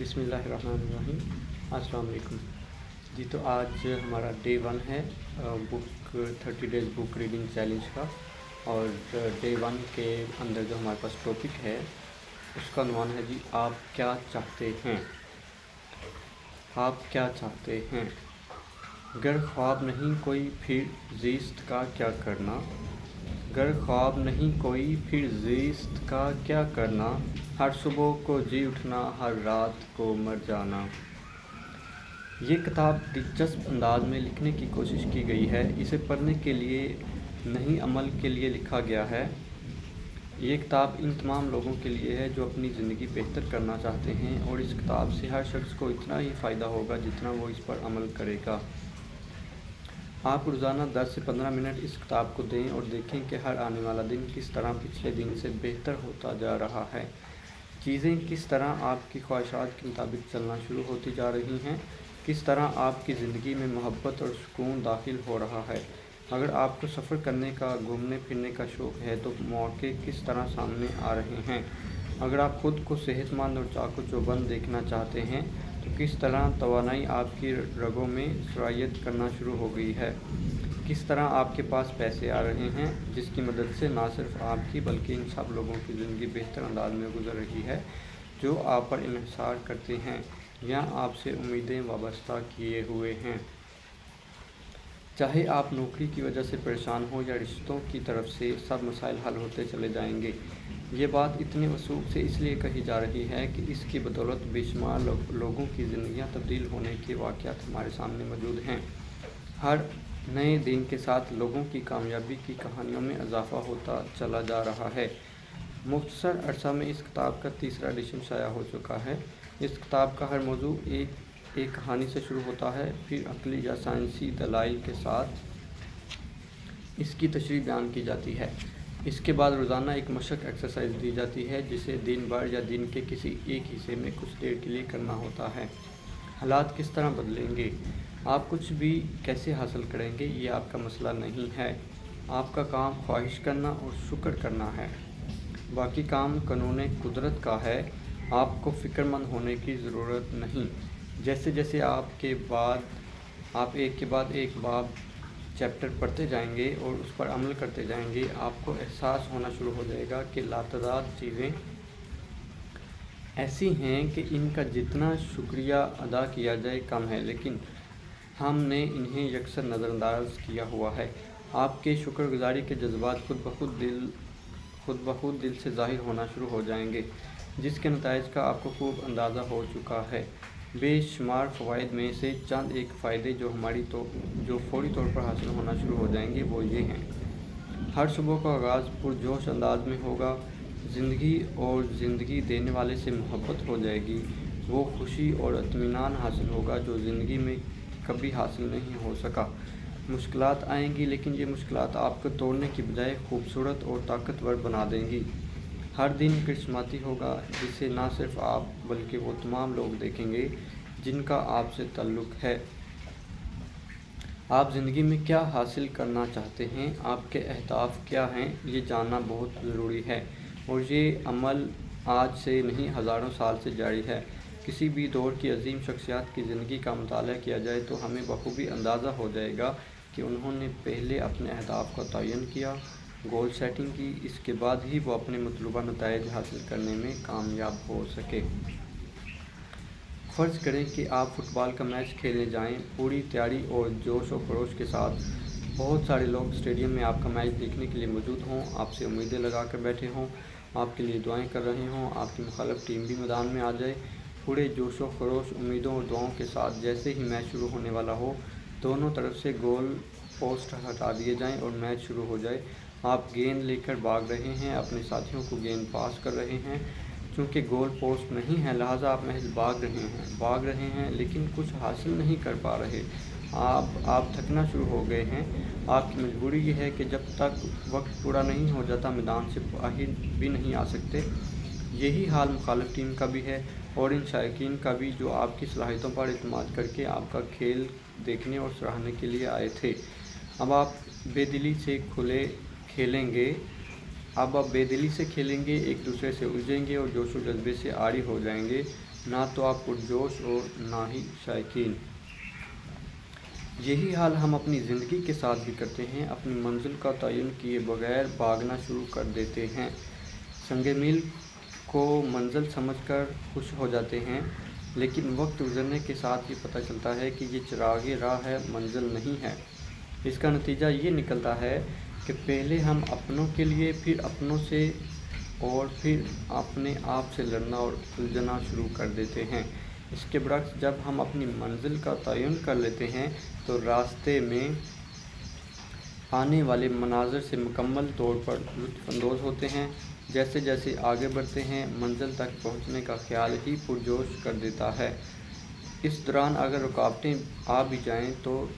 بسم اللہ الرحمن الرحیم۔ السلام علیکم جی۔ تو آج ہمارا ڈے 1 ہے بک 30 ڈیز بک ریڈنگ چیلنج کا، اور ڈے 1 کے اندر جو ہمارے پاس ٹاپک ہے اس کا عنوان ہے جی آپ کیا چاہتے ہیں۔ آپ کیا چاہتے ہیں؟ گر خواب نہیں کوئی پھر زیست کا کیا کرنا، گر خواب نہیں کوئی پھر زیست کا کیا کرنا، ہر صبح کو جی اٹھنا ہر رات کو مر جانا۔ یہ کتاب دلچسپ انداز میں لکھنے کی کوشش کی گئی ہے۔ اسے پڑھنے کے لیے نہیں عمل کے لیے لکھا گیا ہے۔ یہ کتاب ان تمام لوگوں کے لیے ہے جو اپنی زندگی بہتر کرنا چاہتے ہیں، اور اس کتاب سے ہر شخص کو اتنا ہی فائدہ ہوگا جتنا وہ اس پر عمل کرے گا۔ آپ روزانہ 10 سے 15 منٹ اس کتاب کو دیں اور دیکھیں کہ ہر آنے والا دن کس طرح پچھلے دن سے بہتر ہوتا جا رہا ہے۔ چیزیں کس طرح آپ کی خواہشات کے مطابق چلنا شروع ہوتی جا رہی ہیں، کس طرح آپ کی زندگی میں محبت اور سکون داخل ہو رہا ہے۔ اگر آپ کو سفر کرنے کا، گھومنے پھرنے کا شوق ہے تو مواقع کس طرح سامنے آ رہے ہیں۔ اگر آپ خود کو صحت مند اور چاق و چوبند دیکھنا چاہتے ہیں تو کس طرح توانائی آپ کی رگوں میں سرایت کرنا شروع ہو گئی ہے۔ کس طرح آپ کے پاس پیسے آ رہے ہیں جس کی مدد سے نہ صرف آپ کی بلکہ ان سب لوگوں کی زندگی بہتر انداز میں گزر رہی ہے جو آپ پر انحصار کرتے ہیں یا آپ سے امیدیں وابستہ کیے ہوئے ہیں۔ چاہے آپ نوکری کی وجہ سے پریشان ہوں یا رشتوں کی طرف سے، سب مسائل حل ہوتے چلے جائیں گے۔ یہ بات اتنے وثوق سے اس لیے کہی جا رہی ہے کہ اس کی بدولت بے شمار لوگوں کی زندگیاں تبدیل ہونے کے واقعات ہمارے سامنے موجود ہیں۔ ہر نئے دن کے ساتھ لوگوں کی کامیابی کی کہانیوں میں اضافہ ہوتا چلا جا رہا ہے۔ مختصر عرصہ میں اس کتاب کا 3را ایڈیشن شائع ہو چکا ہے۔ اس کتاب کا ہر موضوع ایک کہانی سے شروع ہوتا ہے، پھر عقلی یا سائنسی دلائل کے ساتھ اس کی تشریح بیان کی جاتی ہے۔ اس کے بعد روزانہ ایک مشق ایکسرسائز دی جاتی ہے جسے دن بھر یا دن کے کسی ایک حصے میں کچھ دیر کے لیے کرنا ہوتا ہے۔ حالات کس طرح بدلیں گے، آپ کچھ بھی کیسے حاصل کریں گے، یہ آپ کا مسئلہ نہیں ہے۔ آپ کا کام خواہش کرنا اور شکر کرنا ہے۔ باقی کام قانون قدرت کا ہے۔ آپ کو فکر مند ہونے کی ضرورت نہیں۔ جیسے جیسے آپ ایک کے بعد ایک باب چیپٹر پڑھتے جائیں گے اور اس پر عمل کرتے جائیں گے، آپ کو احساس ہونا شروع ہو جائے گا کہ لاتعداد چیزیں ایسی ہیں کہ ان کا جتنا شکریہ ادا کیا جائے کم ہے، لیکن ہم نے انہیں یکسر نظر انداز کیا ہوا ہے۔ آپ کے شکر گزاری کے جذبات خود بخود دل سے ظاہر ہونا شروع ہو جائیں گے، جس کے نتائج کا آپ کو خوب اندازہ ہو چکا ہے۔ بے شمار فوائد میں سے چند ایک فائدے جو فوری طور پر حاصل ہونا شروع ہو جائیں گے وہ یہ ہیں۔ ہر صبح کا آغاز پرجوش انداز میں ہوگا۔ زندگی اور زندگی دینے والے سے محبت ہو جائے گی۔ وہ خوشی اور اطمینان حاصل ہوگا جو زندگی میں کبھی حاصل نہیں ہو سکا۔ مشکلات آئیں گی لیکن یہ مشکلات آپ کو توڑنے کی بجائے خوبصورت اور طاقتور بنا دیں گی۔ ہر دن کرشماتی ہوگا جسے نہ صرف آپ بلکہ وہ تمام لوگ دیکھیں گے جن کا آپ سے تعلق ہے۔ آپ زندگی میں کیا حاصل کرنا چاہتے ہیں، آپ کے اہداف کیا ہیں، یہ جاننا بہت ضروری ہے، اور یہ عمل آج سے نہیں ہزاروں سال سے جاری ہے۔ کسی بھی دور کی عظیم شخصیات کی زندگی کا مطالعہ کیا جائے تو ہمیں بخوبی اندازہ ہو جائے گا کہ انہوں نے پہلے اپنے اہداف کا تعین کیا، گول سیٹنگ کی، اس کے بعد ہی وہ اپنے مطلوبہ نتائج حاصل کرنے میں کامیاب ہو سکے۔ فرض کریں کہ آپ فٹ بال کا میچ کھیلنے جائیں، پوری تیاری اور جوش و خروش کے ساتھ۔ بہت سارے لوگ اسٹیڈیم میں آپ کا میچ دیکھنے کے لیے موجود ہوں، آپ سے امیدیں لگا کر بیٹھے ہوں، آپ کے لیے دعائیں کر رہے ہوں۔ آپ کی مخالف ٹیم بھی میدان میں آ جائے، پورے جوش و خروش، امیدوں اور دعاؤں کے ساتھ۔ جیسے ہی میچ شروع ہونے والا ہو، دونوں طرف سے گول پوسٹ ہٹا دیے جائیں اور میچ شروع ہو جائے۔ آپ گیند لے کر بھاگ رہے ہیں، اپنے ساتھیوں کو گیند پاس کر رہے ہیں۔ چونکہ گول پوسٹ نہیں ہے لہٰذا آپ محض بھاگ رہے ہیں لیکن کچھ حاصل نہیں کر پا رہے۔ آپ تھکنا شروع ہو گئے ہیں۔ آپ کی مجبوری یہ ہے کہ جب تک وقت پورا نہیں ہو جاتا میدان سے باہر بھی نہیں آ سکتے۔ یہی حال مخالف ٹیم کا بھی ہے اور ان شائقین کا بھی جو آپ کی صلاحیتوں پر اعتماد کر کے آپ کا کھیل دیکھنے اور سراہنے کے لیے آئے تھے۔ اب آپ بے دلی سے کھیلیں گے اب आप बेदिली से खेलेंगे, एक दूसरे से उलझेंगे और जोश व जज्बे से आड़ी हो जाएंगे, ना तो आप पुरजोश और ना ही शायकीन। यही हाल हम अपनी ज़िंदगी के साथ भी करते हैं। अपनी मंजिल का तयन किए बगैर भागना शुरू कर देते हैं। संगे मील को मंजिल समझकर खुश हो जाते हैं, लेकिन वक्त गुजरने के साथ ये पता चलता है कि ये चिरागे राह है, मंजिल नहीं है। इसका नतीजा ये निकलता है कि पहले हम अपनों के लिए, फिर अपनों से और फिर अपने आप से लड़ना और उलझना शुरू कर देते हैं। इसके बरक्स जब हम अपनी मंजिल का तयन कर लेते हैं तो रास्ते में आने वाले मनाज़र से मुकम्मल तौर पर लुत्फ़अंदोज़ होते हैं। जैसे जैसे आगे बढ़ते हैं, मंजिल तक पहुंचने का ख्याल ही पुरजोश कर देता है। इस दौरान अगर रुकावटें आ भी जाएं तो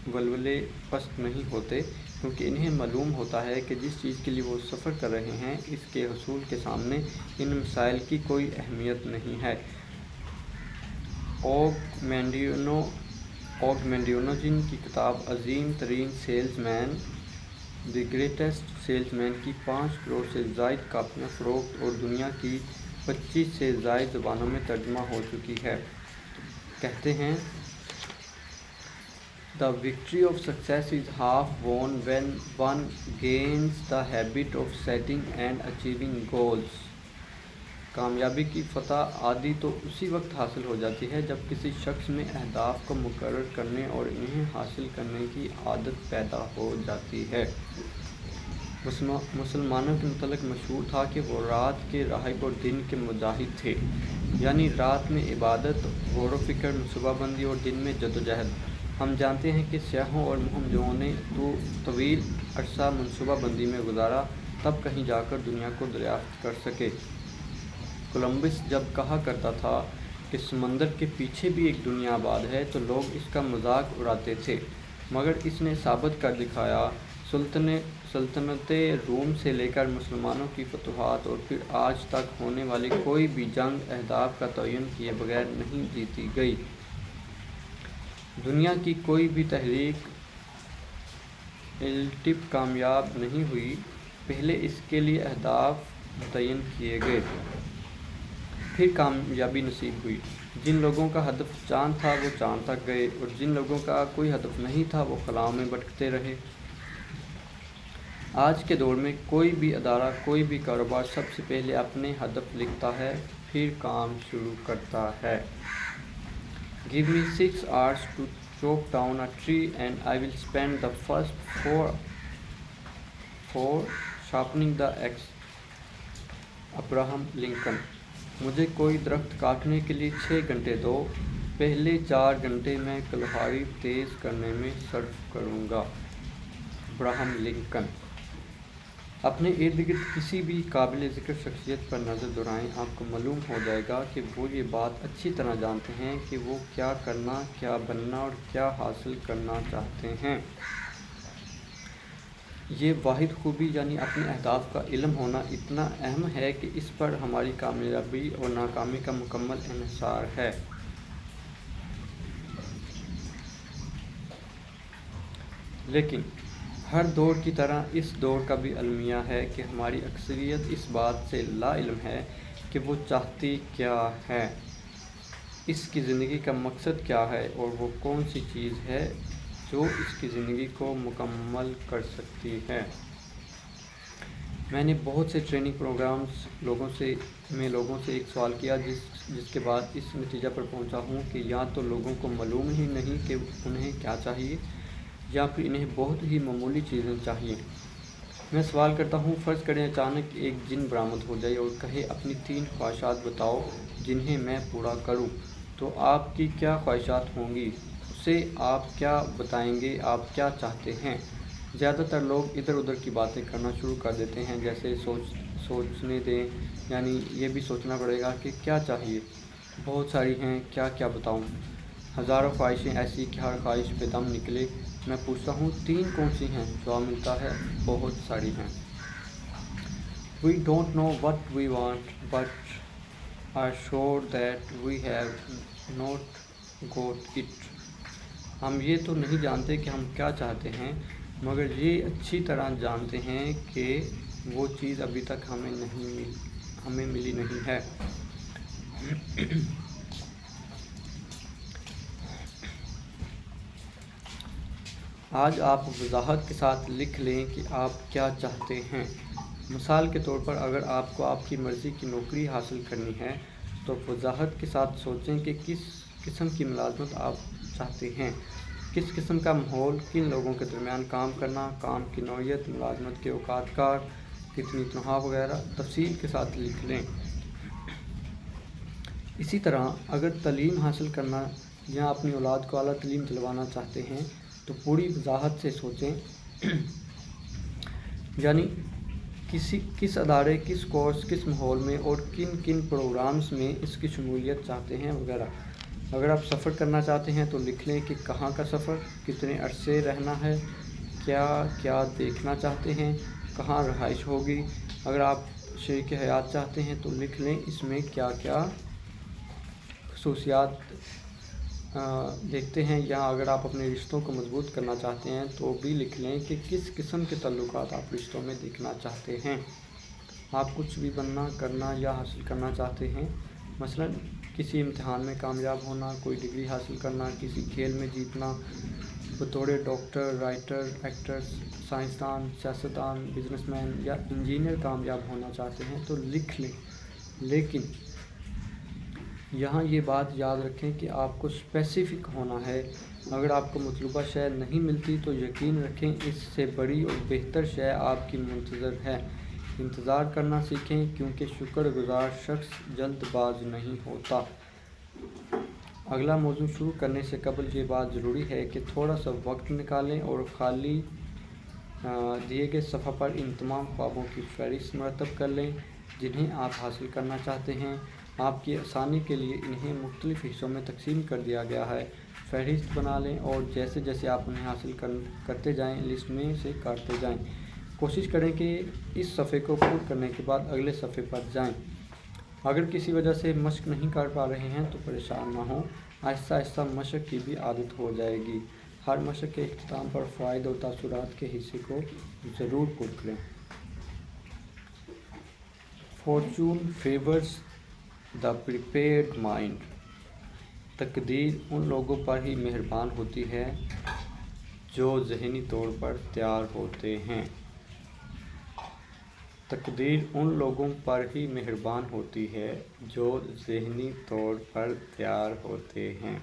वल्वले पस्त नहीं होते, क्योंकि इन्हें मालूम होता है कि जिस चीज़ के लिए वो सफ़र कर रहे हैं, इसके हसूल के सामने इन मसाइल की कोई अहमियत नहीं है। ऑगमेंडिनो की किताब अजीम तरीन सेल्समैन द ग्रेटेस्ट सेल्समैन की 5 करोड़ से ज़ायद कापियाँ फ़रोख्त और दुनिया की 25 से ज़ायद ज़बानों में तर्जुमा हो चुकी है। कहते हैं, The victory of success is half won when one gains the habit of setting and achieving goals. कामयाबी की फ़तह आदि तो उसी वक्त हासिल हो जाती है जब किसी शख्स में अहदाफ को मुकर्रर करने और इन्हें हासिल करने की आदत पैदा हो जाती है। मुसलमानों के मुतल्लिक़ मशहूर था कि वो रात के राहिब और दिन के मुजाहिद थे, यानी रात में इबादत, गौर व फिक्र, मनसूबाबंदी और दिन में जदोजहद। हम जानते हैं कि सियाहों और मुहम्मदियों ने तो तवील अरसा मनसूबाबंदी में गुजारा, तब कहीं जाकर दुनिया को दरियाफ्त कर सके। कोलंबस जब कहा करता था कि समंदर के पीछे भी एक दुनिया आबाद है, तो लोग इसका मजाक उड़ाते थे, मगर इसने साबित कर दिखाया। सल्तनत रूम से लेकर मुसलमानों की फतूहात और फिर आज तक होने वाली कोई भी जंग अहदाफ का तयन किए बगैर नहीं जीती गई। दुनिया की कोई भी तहरीक इल्टिप कामयाब नहीं हुई, पहले इसके लिए अहदाफ मुतय्यन किए गए, फिर कामयाबी नसीब हुई। जिन लोगों का हदफ चाँद था वो चाँद तक गए, और जिन लोगों का कोई हदफ नहीं था वो खलाओं में भटकते रहे। आज के दौर में कोई भी अदारा, कोई भी कारोबार सबसे पहले अपने हदफ लिखता है, फिर काम शुरू करता है। Give me 6 hours to chop down a tree and I will spend the first 4 sharpening the axe. Abraham Lincoln. मुझे कोई दरख्त काटने के लिए 6 घंटे दो, पहले 4 घंटे मैं कुल्हाड़ी तेज़ करने में सर्फ करूँगा। Abraham Lincoln. अपने इर्द गिर्द किसी भी काबिल ज़िक्र शख्सियत पर नज़र दौड़ाएं, आपको मालूम हो जाएगा कि वो ये बात अच्छी तरह जानते हैं कि वो क्या करना, क्या बनना और क्या हासिल करना चाहते हैं। ये वाहिद खूबी यानी अपने अहदाफ का इल्म होना इतना अहम है कि इस पर हमारी कामयाबी और नाकामी का मुकम्मल इन्हिसार है। लेकिन हर दौर की तरह इस दौर का भी अलमिया है कि हमारी अक्सरियत इस बात से लाइल्म है कि वो चाहती क्या है, इसकी ज़िंदगी का मकसद क्या है और वो कौन सी चीज़ है जो इसकी ज़िंदगी को मुकम्मल कर सकती है। मैंने बहुत से ट्रेनिंग प्रोग्राम्स लोगों से एक सवाल किया जिसके बाद इस नतीजा पर पहुंचा हूं कि या तो लोगों को मालूम ही नहीं कि उन्हें क्या चाहिए, या फिर इन्हें बहुत ही मामूली चीज़ें चाहिए। मैं सवाल करता हूँ, फ़र्ज़ करें अचानक एक जिन बरामद हो जाए और कहे अपनी 3 ख्वाहिशात बताओ जिन्हें मैं पूरा करूँ, तो आपकी क्या ख्वाहिशात होंगी? उसे आप क्या बताएंगे, आप क्या चाहते हैं? ज़्यादातर लोग इधर उधर की बातें करना शुरू कर देते हैं, जैसे सोचने दें, यानी ये भी सोचना पड़ेगा कि क्या चाहिए। बहुत सारी हैं, क्या क्या बताऊँ। हज़ारों ख्वाहिशें ऐसी कि हर ख्वाहिश पे दम निकले। मैं पूछता हूँ 3 कौन सी हैं? जवाब मिलता है बहुत सारी हैं। We don't know what we want, but are sure that we have not got it. हम ये तो नहीं जानते कि हम क्या चाहते हैं, मगर ये अच्छी तरह जानते हैं कि وہ چیज़ अभी तक हमें मिली नहीं है। आज आप वजाहत के साथ लिख लें कि आप क्या चाहते हैं। मिसाल के तौर पर अगर आपको आपकी मर्ज़ी की नौकरी हासिल करनी है तो वजाहत के साथ सोचें कि किस किस्म की मुलाज़मत आप चाहते हैं, किस किस्म का माहौल, किन लोगों के दरमियान काम करना, काम की नौइयत, मुलाज़मत के औकात, कितनी तनख्वाह वगैरह तफसील के साथ लिख लें। इसी तरह अगर तालीम हासिल करना या अपनी औलाद को आला तालीम दिलवाना चाहते हैं तो पूरी वजाहत से सोचें यानी किस अदारे, किस कोर्स, किस माहौल में और किन किन प्रोग्राम्स में इसकी शमूलियत चाहते हैं वगैरह। अगर आप सफ़र करना चाहते हैं तो लिख लें कि कहाँ का सफ़र, कितने अरसे रहना है, क्या क्या देखना चाहते हैं, कहाँ रहाइश होगी। अगर आप शरीक हयात चाहते हैं तो लिख लें इसमें क्या क्या खसूसियात देखते हैं, या अगर आप अपने रिश्तों को मजबूत करना चाहते हैं तो भी लिख लें कि किस किस्म के ताल्लुकात आप रिश्तों में देखना चाहते हैं। आप कुछ भी बनना, करना या हासिल करना चाहते हैं, मसलन किसी इम्तिहान में कामयाब होना, कोई डिग्री हासिल करना, किसी खेल में जीतना, बतौर डॉक्टर, राइटर, एक्टर, साइंसदान, सियासतदान, बिजनेसमैन या इंजीनियर कामयाब होना चाहते हैं तो लिख लें। लेकिन यहाँ ये बात याद रखें कि आपको स्पेसिफ़िक होना है। अगर आपको मतलूबा शय नहीं मिलती तो यकीन रखें इससे बड़ी और बेहतर शय आपकी मुंतज़र है। इंतज़ार करना सीखें क्योंकि शुक्रगुज़ार शख्स जल्दबाज नहीं होता। अगला मौजू शुरू करने से कबल ये बात ज़रूरी है कि थोड़ा सा वक्त निकालें और खाली दिए गए सफ़ा पर इन तमाम ख्वाबों की फ़हरिस्त मरतब कर लें जिन्हें आप हासिल करना चाहते हैं। आपकी आसानी के लिए इन्हें मुख्तलिफ़ हिस्सों में तकसीम कर दिया गया है। फ़हरिस्त बना लें और जैसे जैसे आप उन्हें हासिल करते जाएं लिस्ट में से काटते जाएं। कोशिश करें कि इस सफ़े को पूरा करने के बाद अगले सफ़े पर जाएं। अगर किसी वजह से मशक नहीं कर पा रहे हैं तो परेशान ना हों, आहिस्ता आहिस्ता मशक की भी आदत हो जाएगी। हर मशक के इख्तिताम पर फ़ायदे और तासुरात के हिस्से को ज़रूर पूरा करें। Fortune favours the prepared mind. तकदीर उन लोगों पर ही मेहरबान होती है जो ज़हनी तौर पर तैयार होते हैं। तकदीर उन लोगों पर ही मेहरबान होती है जो ज़हनी तौर पर तैयार होते हैं।